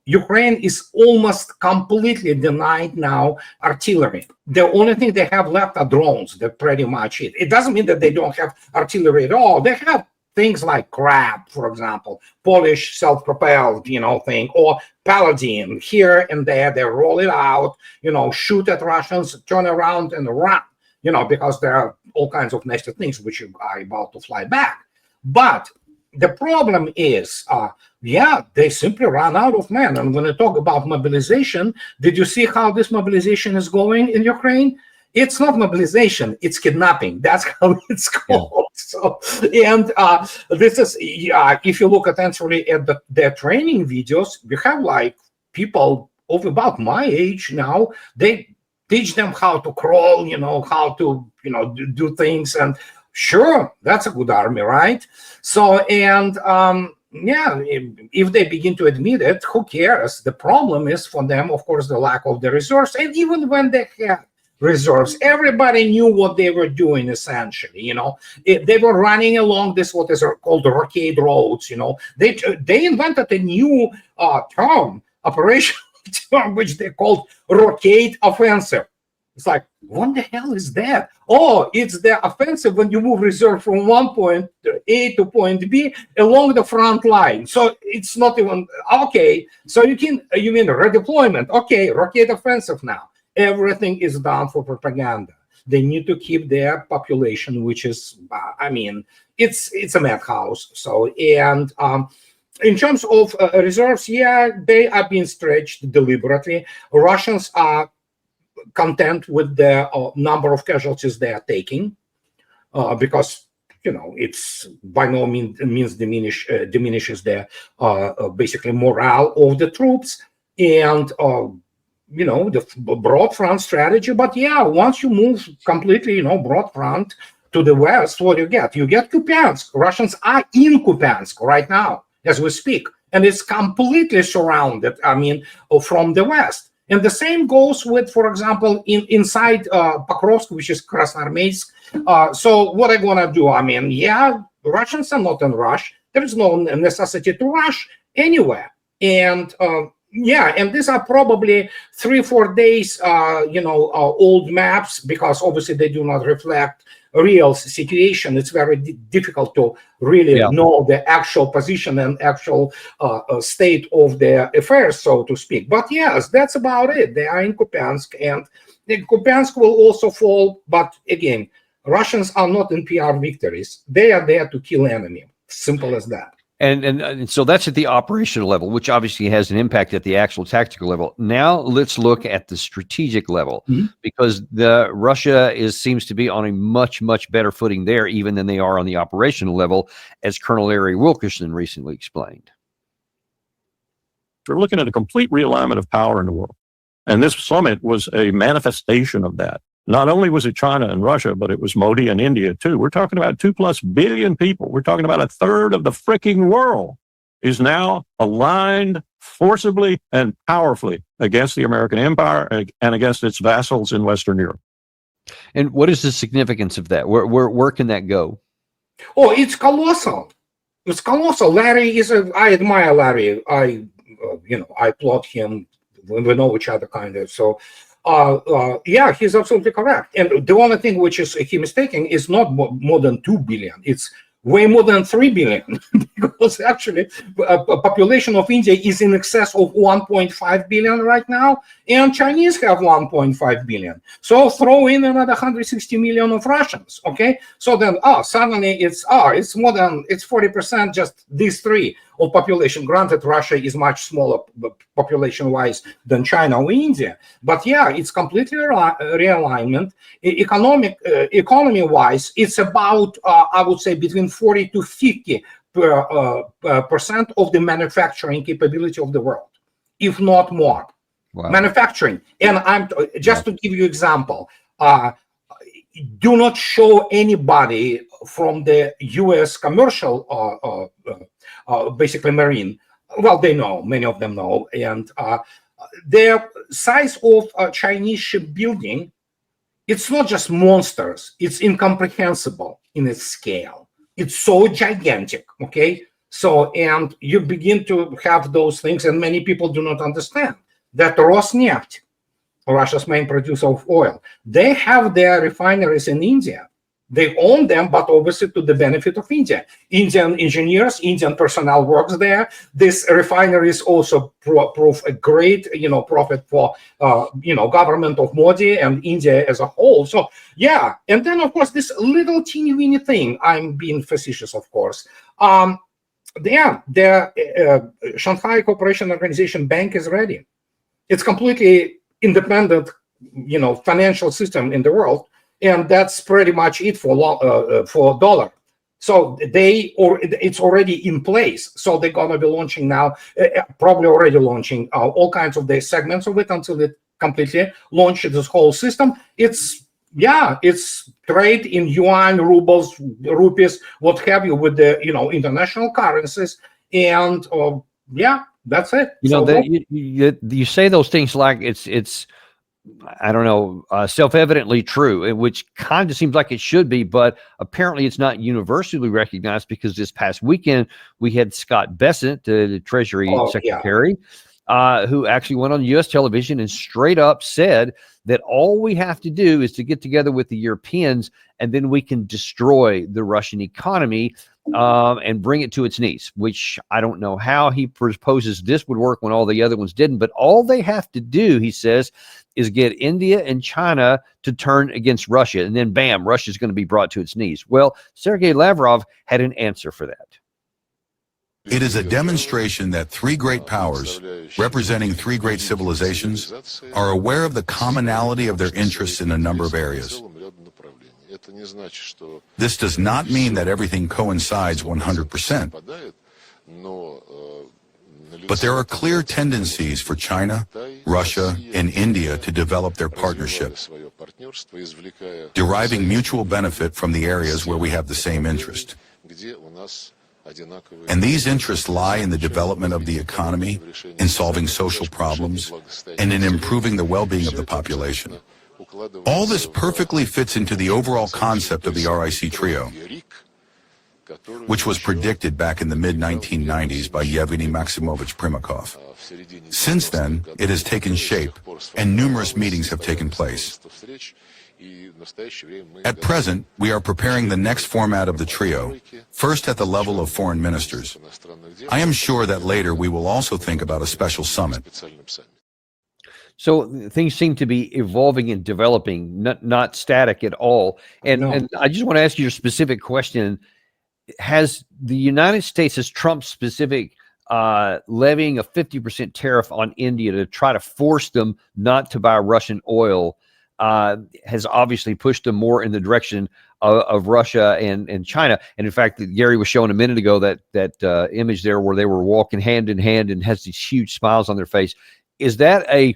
Ukraine is almost completely denied now artillery. The only thing they have left are drones. They're pretty much it. It doesn't mean that they don't have artillery at all. They have things like Krab, for example, Polish self-propelled, thing, or Paladin. Here and there, they roll it out, shoot at Russians, turn around and run, because there are all kinds of nasty things which are about to fly back. But the problem is, they simply run out of men. And when I talk about mobilization, did you see how this mobilization is going in Ukraine? It's not mobilization, it's kidnapping. That's how it's called. Yeah. So, and this is, if you look attentively at their training videos, you have like people of about my age now. They teach them how to crawl, how to, do things. And sure, that's a good army, right? So, and if they begin to admit it, who cares? The problem is for them, of course, the lack of the resource. And even when they had reserves, everybody knew what they were doing, essentially. They were running along this, what is called rocket roads. They invented a new term, operational term, which they called rocket offensive. It's like, what the hell is that? Oh, it's the offensive when you move reserve from one point A to point B along the front line. So it's not even okay. So you mean redeployment? Okay, rocket offensive now. Everything is done for propaganda. They need to keep their population, which is, it's a madhouse. So, and in terms of reserves, they are being stretched deliberately. Russians are content with the number of casualties they are taking, because it's by no means diminishes the basically morale of the troops and the broad front strategy. But once you move completely broad front to the west, what do you get? You get Kupiansk. Russians are in Kupiansk right now as we speak, and it's completely surrounded, from the west. And the same goes with, for example, inside Pokrovsk, which is Krasnoarmeysk. So what I'm going to do, Russians are not in rush. There is no necessity to rush anywhere. And and these are probably 3-4 days, old maps, because obviously they do not reflect a real situation. It's very difficult to really know the actual position and actual state of their affairs, so to speak. But yes, that's about it. They are in Kupiansk, and Kupiansk will also fall. But again, Russians are not in PR victories. They are there to kill enemy. Simple as that. And so that's at the operational level, which obviously has an impact at the actual tactical level. Now let's look at the strategic level, because Russia seems to be on a much, much better footing there, even than they are on the operational level, as Colonel Larry Wilkerson recently explained. We're looking at a complete realignment of power in the world. And this summit was a manifestation of that. Not only was it China and Russia, but it was Modi and India too. We're talking about 2+ billion people. We're talking about a third of the freaking world is now aligned forcibly and powerfully against the American empire and against its vassals in Western Europe. And what is the significance of that? Where can that go? Oh, it's colossal. It's colossal. Larry I admire Larry. I applaud him. We know each other kind of. So, he's absolutely correct. And the only thing which is he mistaking is not more than 2 billion. It's way more than 3 billion, because actually a population of India is in excess of 1.5 billion right now, and Chinese have 1.5 billion. So throw in another 160 million of Russians. Okay, so then suddenly it's more than 40% just these three of population. Granted, Russia is much smaller population-wise than China or India, but it's completely realignment. Economy-wise, it's about I would say between 40 to 50% of the manufacturing capability of the world, if not more. Wow. Manufacturing, and I'm just to give you example. Do not show anybody from the U.S. commercial, basically marine. Well, they know, many of them know, and the size of Chinese shipbuilding, it's not just monsters, it's incomprehensible in its scale. It's so gigantic, okay? So, and you begin to have those things, and many people do not understand that Rosneft, Russia's main producer of oil, they have their refineries in India. They own them, but obviously to the benefit of India. Indian engineers, Indian personnel works there. This refineries also prove a great, profit for, government of Modi and India as a whole. So, yeah. And then, of course, this little teeny weeny thing, I'm being facetious, of course. The Shanghai Cooperation Organization Bank is ready. It's completely independent, financial system in the world. And that's pretty much it for dollar. So it's already in place. So they're gonna be launching now, probably already launching all kinds of the segments of it until it completely launches this whole system. It's trade in yuan, rubles, rupees, what have you, with the international currencies, and that's it. You say those things like it's. I don't know, self-evidently true, which kind of seems like it should be, but apparently it's not universally recognized, because this past weekend we had Scott Bessent, the Treasury Secretary, who actually went on U.S. television and straight up said that all we have to do is to get together with the Europeans, and then we can destroy the Russian economy and bring it to its knees, which I don't know how he proposes this would work when all the other ones didn't. But all they have to do, he says, is get India and China to turn against Russia, and then bam, Russia's going to be brought to its knees. Well, Sergei Lavrov had an answer for that. It is a demonstration that three great powers, representing three great civilizations, are aware of the commonality of their interests in a number of areas. This does not mean that everything coincides 100%. But there are clear tendencies for China, Russia, and India to develop their partnership, deriving mutual benefit from the areas where we have the same interest. And these interests lie in the development of the economy, in solving social problems, and in improving the well-being of the population. All this perfectly fits into the overall concept of the RIC trio, which was predicted back in the mid-1990s by Yevgeny Maximovich Primakov. Since then, it has taken shape, and numerous meetings have taken place. At present, we are preparing the next format of the trio, first at the level of foreign ministers. I am sure that later we will also think about a special summit. So things seem to be evolving and developing, not static at all. And I just want to ask you a specific question. Has the United States, has Trump specific levying a 50% tariff on India to try to force them not to buy Russian oil, has obviously pushed them more in the direction of Russia and China. And in fact, Gary was showing a minute ago that image there where they were walking hand in hand and has these huge smiles on their face. Is that a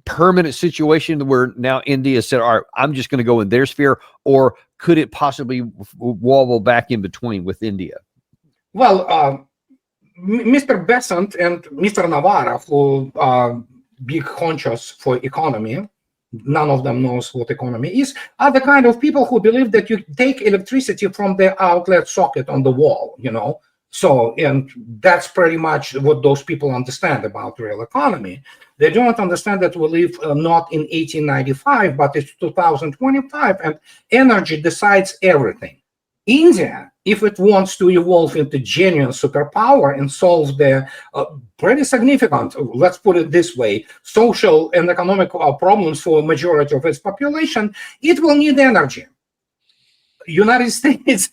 permanent situation where now India said, all right, I'm just going to go in their sphere, or could it possibly wobble back in between with India? Well, Mr. Bessent and Mr. Navarro, who are big honchos for economy, none of them knows what economy is, are the kind of people who believe that you take electricity from the outlet socket on the wall, So, and that's pretty much what those people understand about real economy. They do not understand that we live not in 1895, but it's 2025, and energy decides everything. India, if it wants to evolve into genuine superpower and solve the pretty significant, let's put it this way, social and economic problems for a majority of its population, it will need energy. United States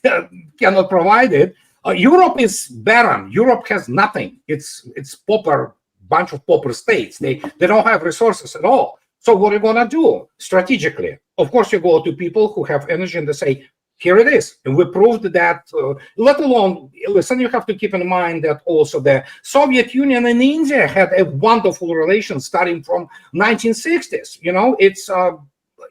cannot provide it. Europe is barren. Europe has nothing. It's pauper, bunch of pauper states. They don't have resources at all. So what are you gonna do strategically? Of course, you go to people who have energy and they say, here it is. And we proved that, let alone, listen, you have to keep in mind that also the Soviet Union and India had a wonderful relation starting from 1960s.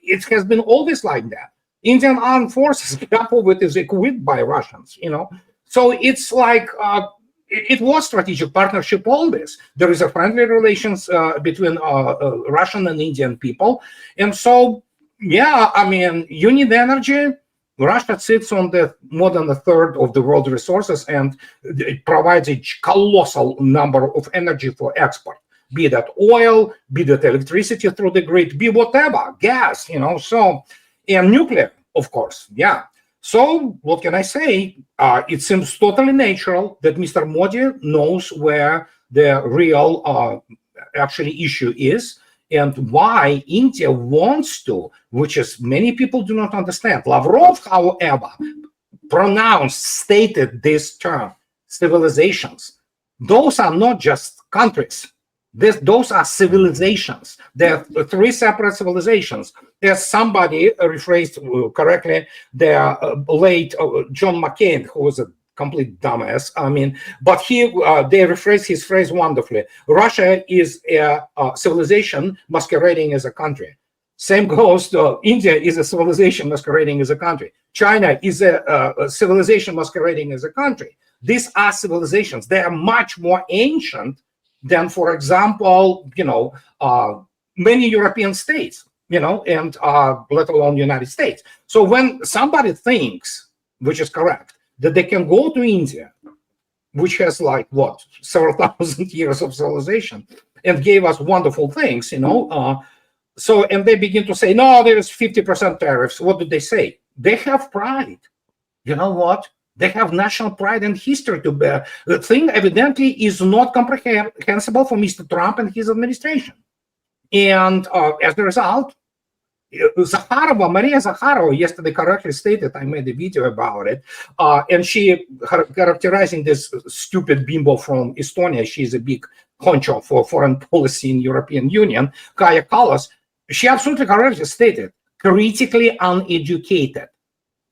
It has been always like that. Indian armed forces, half of it is equipped by Russians, So it's like, it was strategic partnership always. There is a friendly relations between Russian and Indian people. And so, yeah, I mean, you need energy. Russia sits on the more than a third of the world resources, and it provides a colossal number of energy for export, be that oil, be that electricity through the grid, be whatever, gas, so, and nuclear, of course, yeah. So what can I say? It seems totally natural that Mr. Modi knows where the real actually issue is, and why India wants to, which is many people do not understand. Lavrov, however, stated this term, civilizations. Those are not just countries. Those are civilizations. There are three separate civilizations. As somebody rephrased correctly, the late John McCain, who was a complete dumbass. But they rephrased his phrase wonderfully. Russia is a civilization masquerading as a country. Same goes to India is a civilization masquerading as a country. China is a civilization masquerading as a country. These are civilizations. They are much more ancient than, for example, many European states, and let alone United States. So when somebody thinks, which is correct, that they can go to India, which has several thousand years of civilization, and gave us wonderful things, so, and they begin to say, no, there's 50% tariffs. What do they say? They have pride. You know what? They have national pride and history to bear. The thing evidently is not comprehensible for Mr. Trump and his administration. And as a result, Maria Zakharova yesterday correctly stated, I made a video about it, and she characterizing this stupid bimbo from Estonia, she's a big honcho for foreign policy in European Union, Kaya Kallas, she absolutely correctly stated, critically uneducated.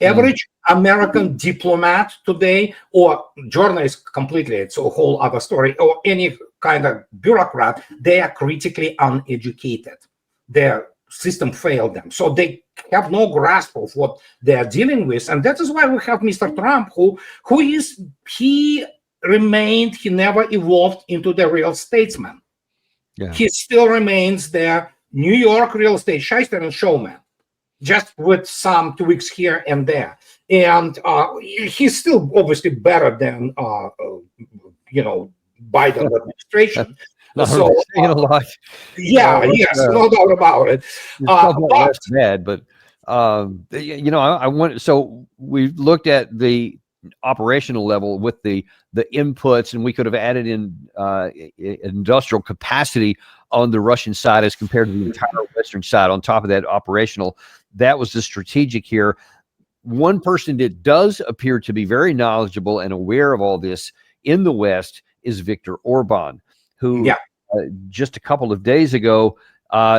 Average American diplomat today, or journalist completely, it's a whole other story, or any kind of bureaucrat, they are critically uneducated. Their system failed them. So they have no grasp of what they are dealing with. And that is why we have Mr. Trump, he never evolved into the real statesman. Yeah. He still remains the New York real estate shyster and showman, just with some tweaks here and there. And he's still obviously better than, Biden administration. So, yes, no doubt about it. That's bad, but I want. So we looked at the operational level with the inputs, and we could have added in industrial capacity on the Russian side as compared to the entire Western side. On top of that, operational. That was the strategic here. One person that does appear to be very knowledgeable and aware of all this in the West is Viktor Orban, who just a couple of days ago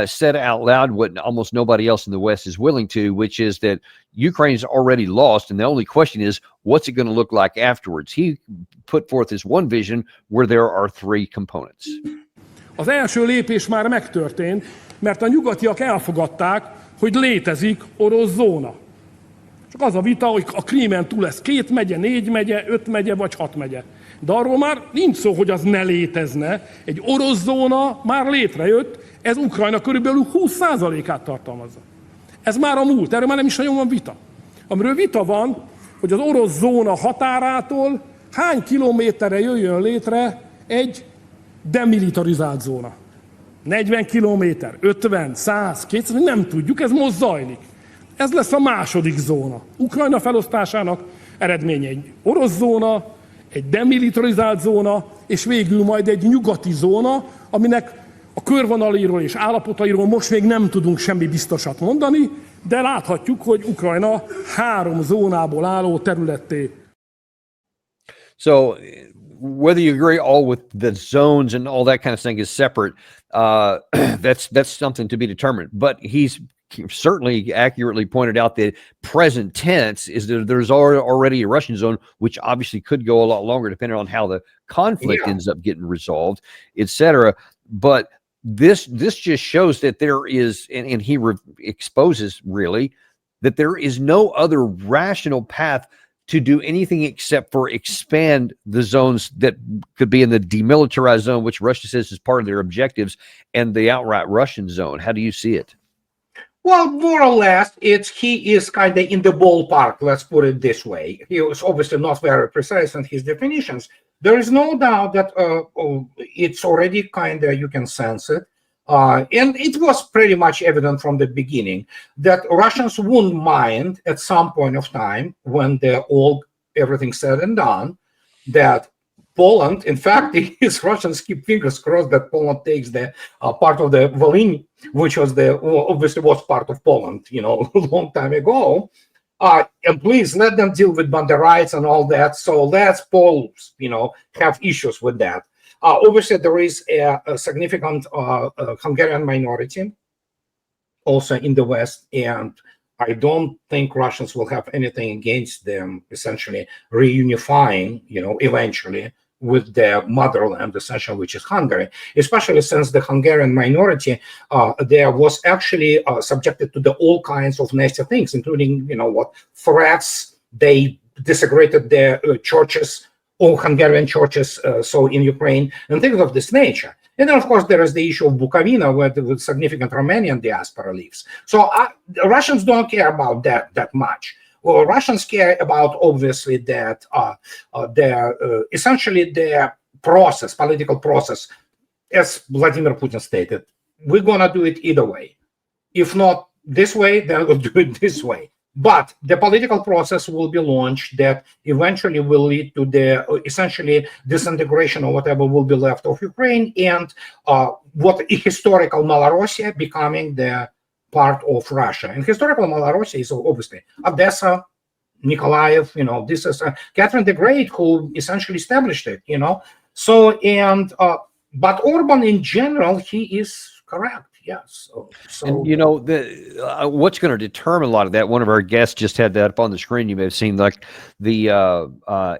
said out loud what almost nobody else in the West is willing to, which is that Ukraine's already lost, and the only question is, what's it going to look like afterwards? He put forth this one vision where there are three components. Az első lépés már megtörtént, mert a nyugatiak elfogadták, hogy létezik orosz zóna. Csak az a vita, hogy a Krímen túl lesz 2 megye, 4 megye, 5 megye vagy 6 megye. De arról már nincs szó, hogy az ne létezne. Egy orosz zóna már létrejött, ez Ukrajna körülbelül 20%-át tartalmazza. Ez már a múlt, erről már nem is nagyon van vita. Amiről vita van, hogy az orosz zóna határától hány kilométerre jöjjön létre egy demilitarizált zóna. 40 kilométer, 50, 100, 200, nem tudjuk, ez most zajlik. Ez lesz a második zóna. Ukrajna felosztásának eredménye egy orosz zóna, egy demilitarizált zóna, és végül majd egy nyugati zóna, aminek a körvonalairól és állapotairól most még nem tudunk semmi biztosat mondani, de láthatjuk, hogy Ukrajna 3 zónából álló területté. So whether you agree all with the zones and all that kind of thing is separate, that's something to be determined. But he's certainly accurately pointed out that present tense is that there's already a Russian zone, which obviously could go a lot longer depending on how the conflict ends up getting resolved, etc. But this just shows that there is, and he exposes really that there is no other rational path to do anything except for expand the zones that could be in the demilitarized zone, which Russia says is part of their objectives, and the outright Russian zone. How do you see it? Well, more or less, he is kind of in the ballpark. Let's put it this way. He was obviously not very precise in his definitions. There is no doubt that it's already kind of, you can sense it, and it was pretty much evident from the beginning that Russians wouldn't mind at some point of time when everything said and done, that Poland, in fact, these Russians keep fingers crossed that Poland takes the part of the Volhynia, which was obviously was part of Poland, a long time ago. And please let them deal with Banderites and all that. So let's Poles, have issues with that. Obviously, there is a significant Hungarian minority also in the West, and I don't think Russians will have anything against them essentially reunifying, eventually with their motherland, essentially, which is Hungary, especially since the Hungarian minority there was actually subjected to all kinds of nasty things, including, threats. They desecrated their churches, all Hungarian churches, so in Ukraine, and things of this nature. And then, of course, there is the issue of Bukovina, where the significant Romanian diaspora lives. So the Russians don't care about that much. Well, Russians care about, obviously, that essentially their process, political process, as Vladimir Putin stated, we're going to do it either way. If not this way, then we'll do it this way. But the political process will be launched that eventually will lead to the essentially disintegration or whatever will be left of Ukraine, and what historical Malorussia becoming the part of Russia. And historical Malorussia is obviously Odessa, Nikolaev, this is Catherine the Great who essentially established it, So, but Orban in general, he is correct. Yes. So and what's going to determine a lot of that? One of our guests just had that up on the screen. You may have seen, like the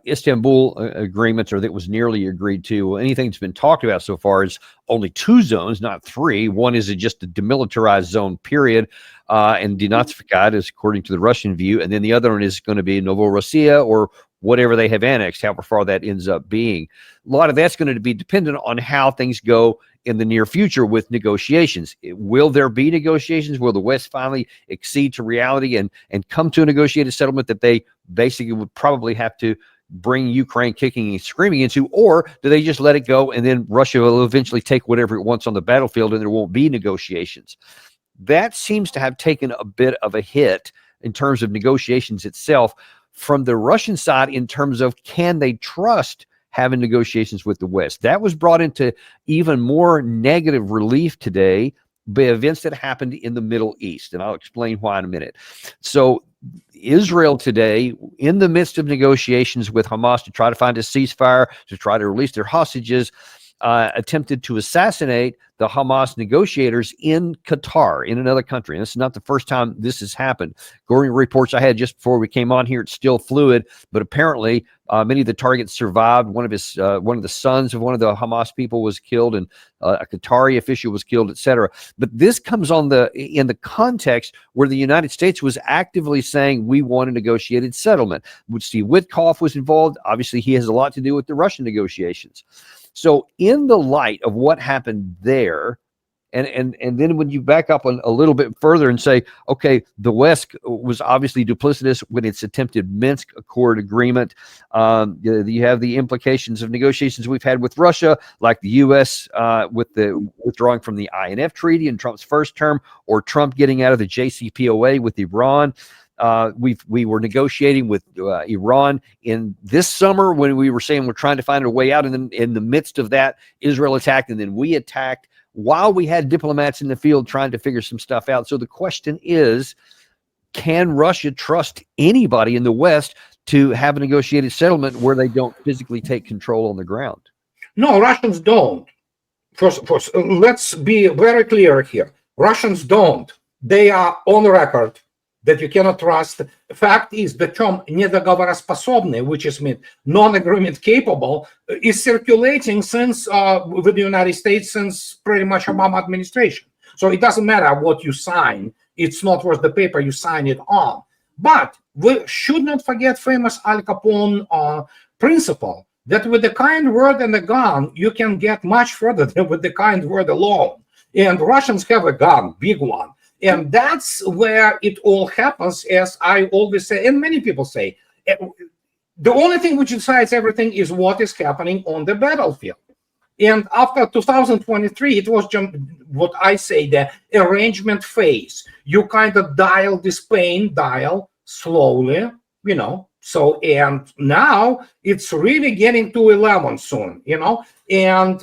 Istanbul agreements, or that was nearly agreed to. Well, anything that's been talked about so far is only 2 zones, not 3. One is just a demilitarized zone, period, and denazified, is according to the Russian view, and then the other one is going to be Novorossiya, or whatever they have annexed, however far that ends up being. A lot of that's going to be dependent on how things go in the near future with negotiations. Will there be negotiations? Will the West finally accede to reality and come to a negotiated settlement that they basically would probably have to bring Ukraine kicking and screaming into, or do they just let it go and then Russia will eventually take whatever it wants on the battlefield and there won't be negotiations? That seems to have taken a bit of a hit in terms of negotiations itself from the Russian side, in terms of, can they trust having negotiations with the West? That was brought into even more negative relief today by events that happened in the Middle East, and I'll explain why in a minute. So Israel today, in the midst of negotiations with Hamas to try to find a ceasefire, to try to release their hostages, attempted to assassinate the Hamas negotiators in Qatar, in another country. And this is not the first time this has happened. According to reports I had just before we came on here, it's still fluid, but apparently many of the targets survived. One of the sons of one of the Hamas people was killed, and a Qatari official was killed, etc. But this comes in the context where the United States was actively saying we want a negotiated settlement. Steve Witkoff was involved. Obviously, he has a lot to do with the Russian negotiations. So in the light of what happened there, and then when you back up a little bit further and say, okay, the West was obviously duplicitous with its attempted Minsk Accord agreement. You have the implications of negotiations we've had with Russia, like the U.S. With the withdrawing from the INF Treaty in Trump's first term, or Trump getting out of the JCPOA with Iran. We were negotiating with Iran in this summer when we were saying we're trying to find a way out, and then in the midst of that, Israel attacked, and then we attacked while we had diplomats in the field trying to figure some stuff out. So the question is, can Russia trust anybody in the West to have a negotiated settlement where they don't physically take control on the ground? No, Russians don't. First, let's be very clear here. Russians don't. They are on record that you cannot trust. The fact is, the term недоговороспособный, which is mean non-agreement capable, is circulating since with the United States since pretty much Obama administration. So it doesn't matter what you sign; it's not worth the paper you sign it on. But we should not forget famous Al Capone principle that with the kind word and a gun, you can get much further than with the kind word alone. And Russians have a gun, big one. And that's where it all happens, as I always say, and many people say. The only thing which decides everything is what is happening on the battlefield. And after 2023, it was what I say, the arrangement phase. You kind of dial this pain dial slowly, you know. So, and now it's really getting to 11 soon, you know. And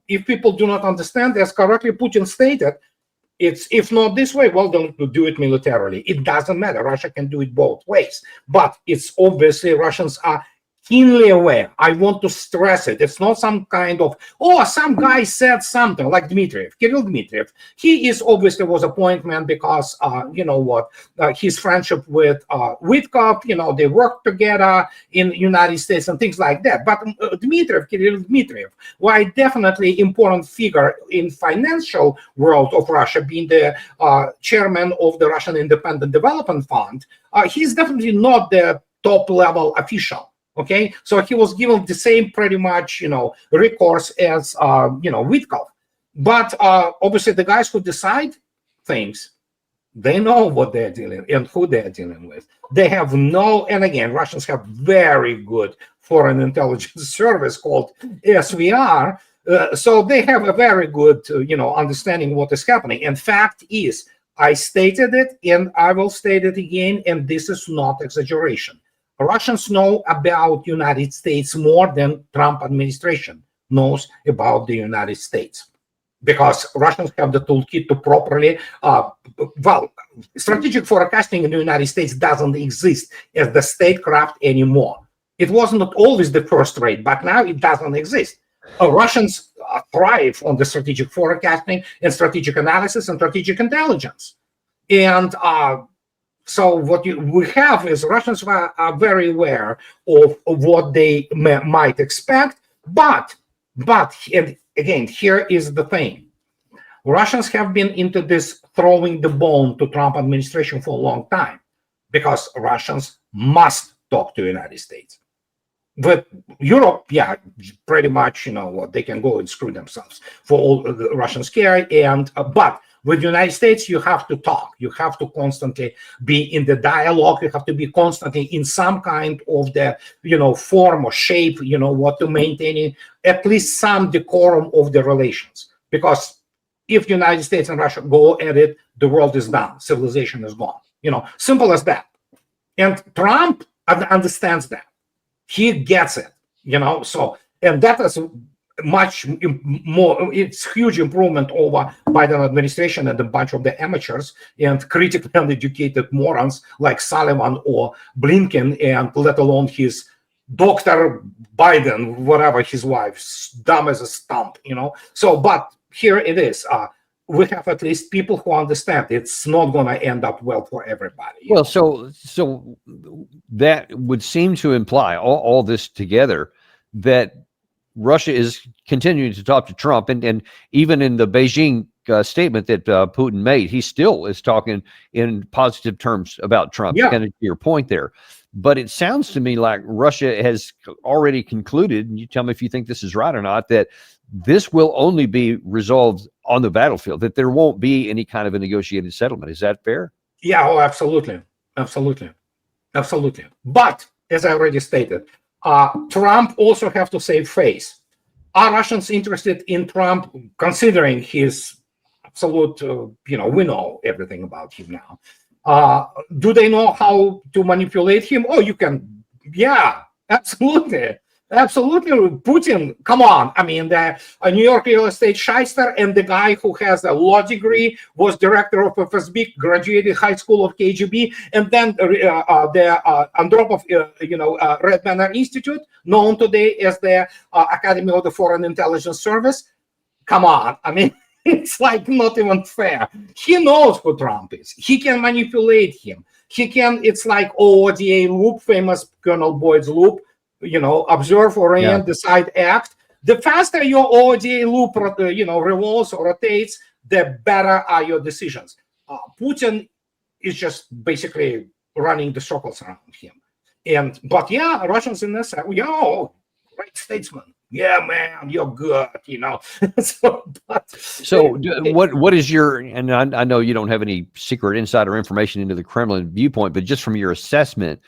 if people do not understand, as correctly Putin stated, it's, if not this way, well, don't do it militarily. It doesn't matter. Russia can do it both ways. But it's obviously Russians are keenly aware. I want to stress it. It's not some kind of, oh, some guy said something like Kirill Dmitriev. He is obviously was appointment because, you know what, his friendship with Witkov, you know, they worked together in the United States and things like that. But Kirill Dmitriev, why definitely important figure in financial world of Russia, being the chairman of the Russian Independent Development Fund, he's definitely not the top level official. Okay, so he was given the same pretty much, you know, recourse as, you know, Witkov. But obviously the guys who decide things, they know what they're dealing and who they're dealing with. They have no, and again, Russians have very good foreign intelligence service called SVR. So they have a very good, you know, understanding what is happening. And fact is, I stated it and I will state it again, and this is not exaggeration. Russians know about United States more than Trump administration knows about the United States, because Russians have the toolkit to properly, well, strategic forecasting in the United States doesn't exist as the statecraft anymore. It was not always the first rate, but now it doesn't exist. Russians thrive on the strategic forecasting and strategic analysis and strategic intelligence. And so what we have is Russians are very aware of what they might expect, but, and again, here is the thing. Russians have been into this throwing the bone to Trump administration for a long time, because Russians must talk to the United States. But Europe, yeah, pretty much, you know what, they can go and screw themselves for all the Russians care. And but with the United States, you have to talk. You have to constantly be in the dialogue. You have to be constantly in some kind of the, you know, form or shape, you know, what to maintaining at least some decorum of the relations. Because if the United States and Russia go at it, the world is done. Civilization is gone. You know, simple as that. And Trump understands that. He gets it, you know, so, and that is much more, it's huge improvement over Biden administration and a bunch of the amateurs and critically uneducated morons like Sullivan or Blinken, and let alone his Dr. Biden, whatever his wife, dumb as a stump, you know. So, but here it is. We have at least people who understand it's not going to end up well for everybody. Well, so that would seem to imply all this together, that Russia is continuing to talk to Trump, and even in the Beijing statement that Putin made, he still is talking in positive terms about Trump. Yeah. Kind of to your point there. But it sounds to me like Russia has already concluded, and you tell me if you think this is right or not, that this will only be resolved on the battlefield, that there won't be any kind of a negotiated settlement. Is that fair? Yeah, oh, absolutely. Absolutely. Absolutely. But as I already stated, Trump also have to save face. Are Russians interested in Trump, considering his absolute, you know, we know everything about him now. Do they know how to manipulate him? Oh, you can, yeah, absolutely. Absolutely. Putin, come on. I mean, the New York real estate shyster and the guy who has a law degree was director of FSB, graduated high school of KGB, and then the Andropov, you know, Red Banner Institute, known today as the Academy of the Foreign Intelligence Service. Come on. I mean, it's like not even fair. He knows who Trump is. He can manipulate him. He can, it's like ODA loop, famous Colonel Boyd's loop. You know, observe, orient, decide, act. The faster your ODA loop, you know, revolves or rotates, the better are your decisions. Putin is just basically running the circles around him. And but yeah, Russians in this, great statesman. yeah, man, you're good, So what is your, and I know you don't have any secret insider information into the Kremlin viewpoint, but just from your assessment,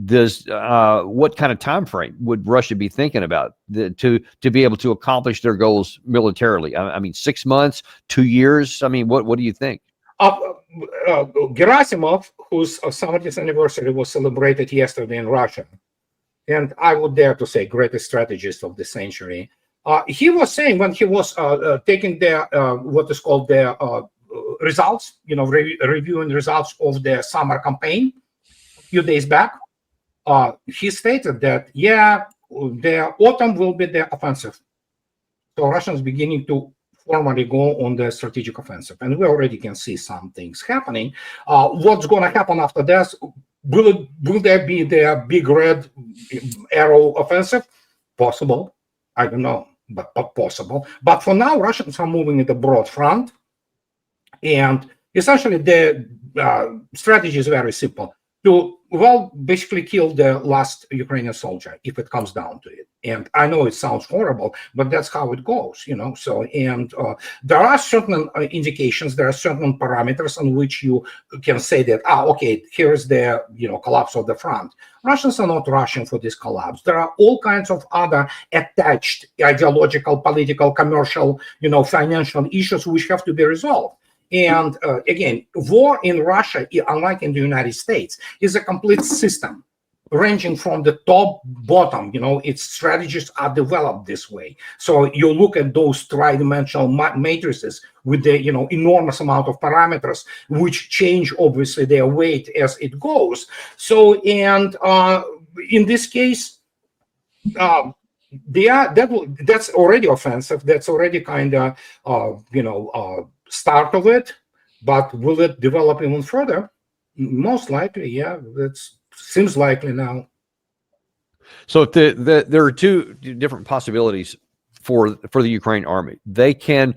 does what kind of time frame would Russia be thinking about to be able to accomplish their goals militarily? I mean, 6 months, 2 years? I mean, what do you think? Gerasimov, whose 70th anniversary was celebrated yesterday in Russia, and I would dare to say greatest strategist of the century, he was saying when he was taking the what is called the results, reviewing results of the summer campaign a few days back, he stated that, yeah, the autumn will be the offensive. So Russians beginning to formally go on the strategic offensive. And we already can see some things happening. What's going to happen after that? Will there be the big red arrow offensive? Possible. I don't know, but possible. But for now, Russians are moving in the broad front. And essentially, the strategy is very simple. To, basically kill the last Ukrainian soldier, if it comes down to it. And I know it sounds horrible, but that's how it goes, So, and there are certain indications, there are certain parameters on which you can say that, okay, here's the, collapse of the front. Russians are not rushing for this collapse. There are all kinds of other attached ideological, political, commercial, financial issues which have to be resolved. And again, war in Russia, unlike in the United States, is a complete system ranging from the top bottom. Its strategies are developed this way. So you look at those tri-dimensional matrices with the enormous amount of parameters which change obviously their weight as it goes. So, and in this case, that's already offensive. That's already kind of start of it, but will it develop even further? Most likely, yeah. That seems likely now. So if there are two different possibilities for the Ukraine army. They can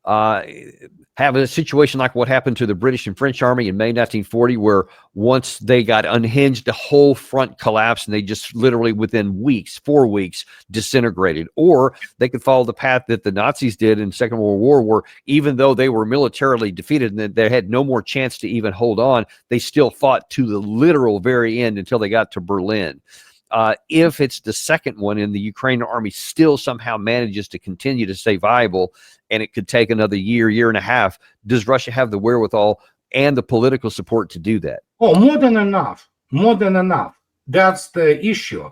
have a situation like what happened to the British and French army in May 1940, where once they got unhinged, the whole front collapsed and they just literally within weeks, 4 weeks, disintegrated. Or they could follow the path that the Nazis did in Second World War, where even though they were militarily defeated and they had no more chance to even hold on, they still fought to the literal very end until they got to Berlin. If it's the second one and the Ukrainian army still somehow manages to continue to stay viable, and it could take another year and a half, does Russia have the wherewithal and the political support to do that? Oh, more than enough. More than enough. That's the issue.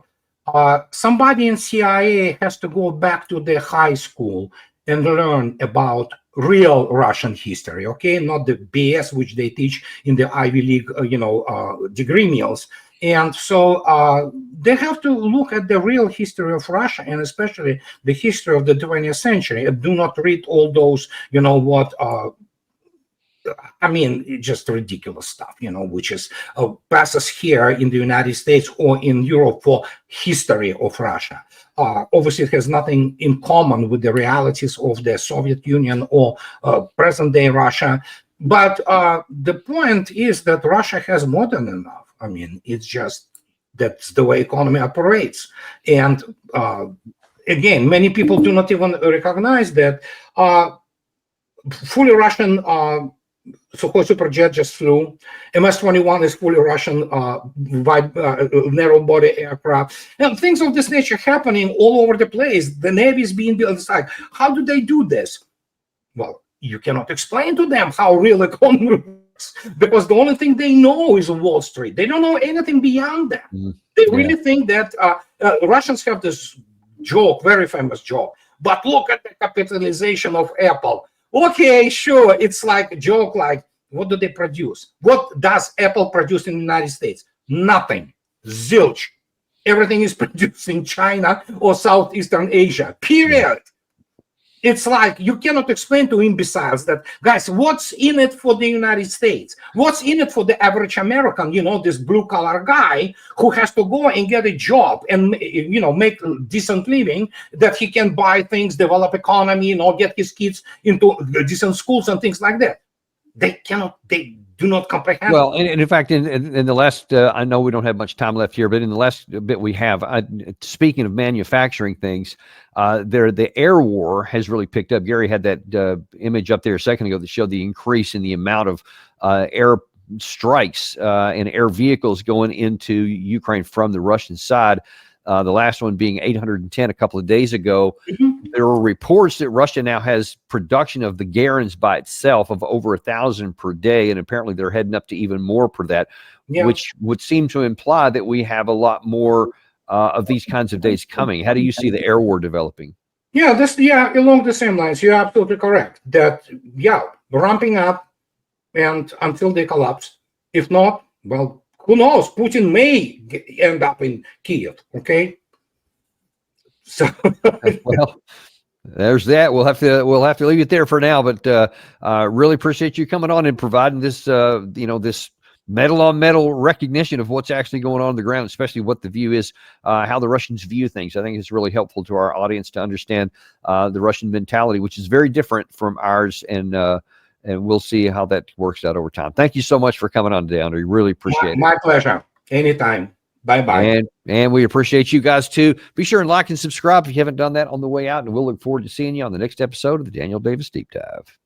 Somebody in CIA has to go back to the high school and learn about real Russian history, okay? Not the BS which they teach in the Ivy League, degree mills. And so they have to look at the real history of Russia, and especially the history of the 20th century. And do not read all those, just ridiculous stuff, which is passes here in the United States or in Europe for history of Russia. Obviously, it has nothing in common with the realities of the Soviet Union or present-day Russia. But the point is that Russia has more than enough. I mean, it's just that's the way economy operates. And again, many people do not even recognize that fully Russian Sukhoi Superjet just flew. MS-21 is fully Russian narrow-body aircraft. And things of this nature happening all over the place. The Navy is being built. It's like, how do they do this? Well, you cannot explain to them how real economy works, because the only thing they know is Wall Street. They don't know anything beyond that. They really think that Russians have this joke, very famous joke. But look at the capitalization of Apple. Okay, sure, it's like a joke, like, what do they produce? What does Apple produce in the United States? Nothing. Zilch. Everything is produced in China or Southeastern Asia, period. It's like you cannot explain to imbeciles that, guys, what's in it for the United States? What's in it for the average American, this blue-collar guy who has to go and get a job and, make a decent living, that he can buy things, develop economy, get his kids into decent schools and things like that. They do not comprehend. Well, and in fact, in the last, I know we don't have much time left here, but in the last bit we have, speaking of manufacturing things, the air war has really picked up. Gary had that image up there a second ago that showed the increase in the amount of air strikes and air vehicles going into Ukraine from the Russian side. The last one being 810 a couple of days ago. There are reports that Russia now has production of the Garens by itself of over 1,000 per day, and apparently they're heading up to even more per that, which would seem to imply that we have a lot more of these kinds of days coming. How do you see the air war developing? Yeah, along the same lines. You're absolutely correct. That ramping up and until they collapse. If not, well, who knows? Putin may end up in Kiev. Okay. So well, there's that. We'll have to leave it there for now. But really appreciate you coming on and providing this this metal on metal recognition of what's actually going on the ground, especially what the view is, how the Russians view things. I think it's really helpful to our audience to understand the Russian mentality, which is very different from ours, and we'll see how that works out over time. Thank you so much for coming on today, Andrei. Really appreciate it. My pleasure. Anytime. Bye-bye. And we appreciate you guys too. Be sure and like and subscribe if you haven't done that on the way out, and we'll look forward to seeing you on the next episode of the Daniel Davis Deep Dive.